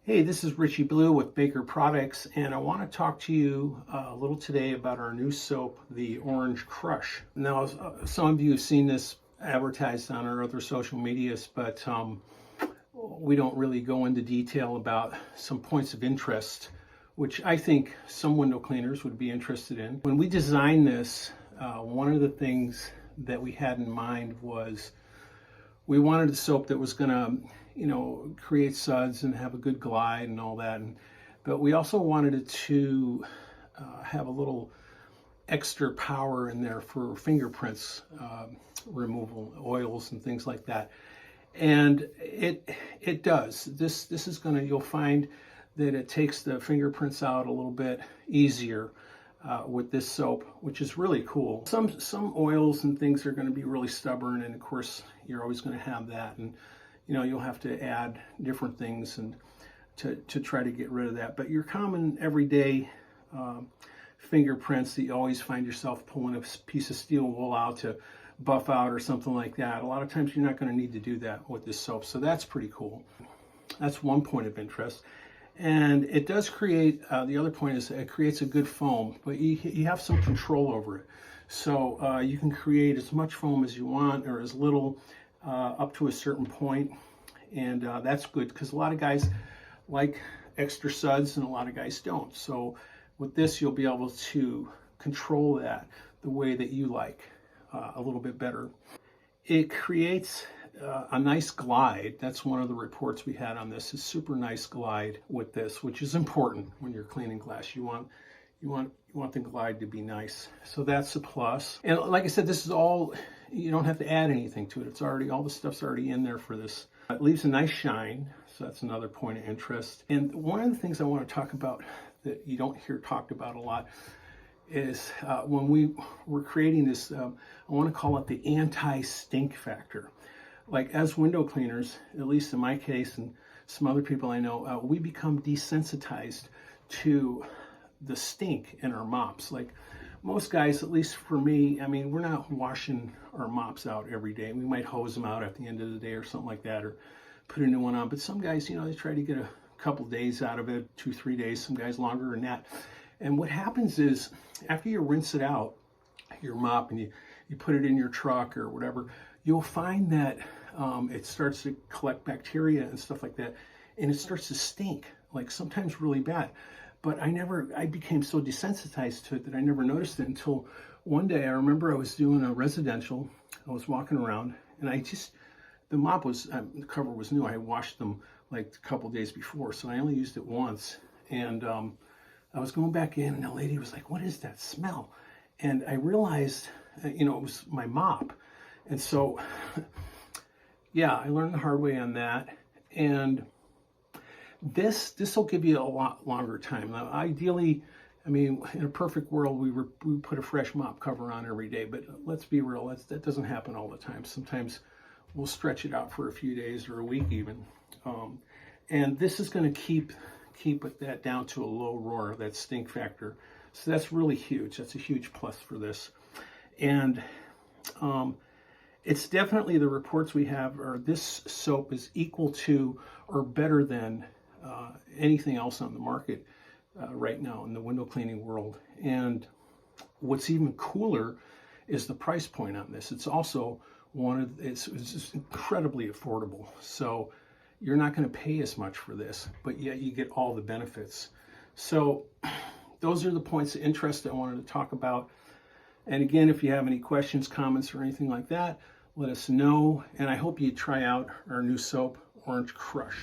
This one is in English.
Hey, this is Richie Blue with Baker Products, and I want to talk to you a little today about our new soap, the Orange Krush. Now, some of you have seen this advertised on our other social medias, but we don't really go into detail about some points of interest, which I think some window cleaners would be interested in. When we designed this, one of the things that we had in mind was we wanted a soap that was going to, create suds and have a good glide and all that. But we also wanted it to have a little extra power in there for fingerprints removal, oils and things like that. And it does. This is going to, you'll find that it takes the fingerprints out a little bit easier with this soap, which is really cool. Some oils and things are going to be really stubborn, and of course you're always going to have that, and you'll have to add different things and to try to get rid of that. But your common everyday fingerprints that you always find yourself pulling a piece of steel wool out to buff out or something like that, a lot of times you're not going to need to do that with this soap. So that's pretty cool. That's one point of interest. And it does create, the other point is it creates a good foam, but you have some control over it. So you can create as much foam as you want or as little up to a certain point. And that's good because a lot of guys like extra suds and a lot of guys don't. So with this, you'll be able to control that the way that you like a little bit better. It creates a nice glide. That's one of the reports we had on this, is super nice glide with this, which is important when you're cleaning glass. You want the glide to be nice. So that's a plus. And like I said, this is all, you don't have to add anything to it. It's already, all the stuff's already in there for this. It leaves a nice shine. So that's another point of interest. And one of the things I want to talk about that you don't hear talked about a lot is when we were creating this, I want to call it the anti-stink factor. Like as window cleaners, at least in my case and some other people I know, we become desensitized to the stink in our mops. Like most guys, at least for me, I mean, we're not washing our mops out every day. We might hose them out at the end of the day or something like that, or put a new one on. But some guys, they try to get a couple days out of it, 2-3 days, some guys longer than that. And what happens is after you rinse it out, your mop, and you put it in your truck or whatever, you'll find that it starts to collect bacteria and stuff like that, and it starts to stink, like sometimes really bad. But I became so desensitized to it that I never noticed it until one day. I remember I was doing a residential, I was walking around, and the mop was, the cover was new. I had washed them like a couple days before, so I only used it once. And I was going back in, and the lady was like, "What is that smell?" And I realized, it was my mop. And so, yeah, I learned the hard way on that. And this will give you a lot longer time. Now, ideally, I mean, in a perfect world, we put a fresh mop cover on every day. But let's be real, that doesn't happen all the time. Sometimes we'll stretch it out for a few days or a week even. And this is going to keep that down to a low roar, that stink factor. So that's really huge. That's a huge plus for this. And it's definitely, the reports we have are this soap is equal to or better than anything else on the market right now in the window cleaning world. And what's even cooler is the price point on this. It's also it's just incredibly affordable. So you're not going to pay as much for this, but yet you get all the benefits. So those are the points of interest I wanted to talk about. And again, if you have any questions, comments, or anything like that, let us know. And I hope you try out our new soap, Orange Krush.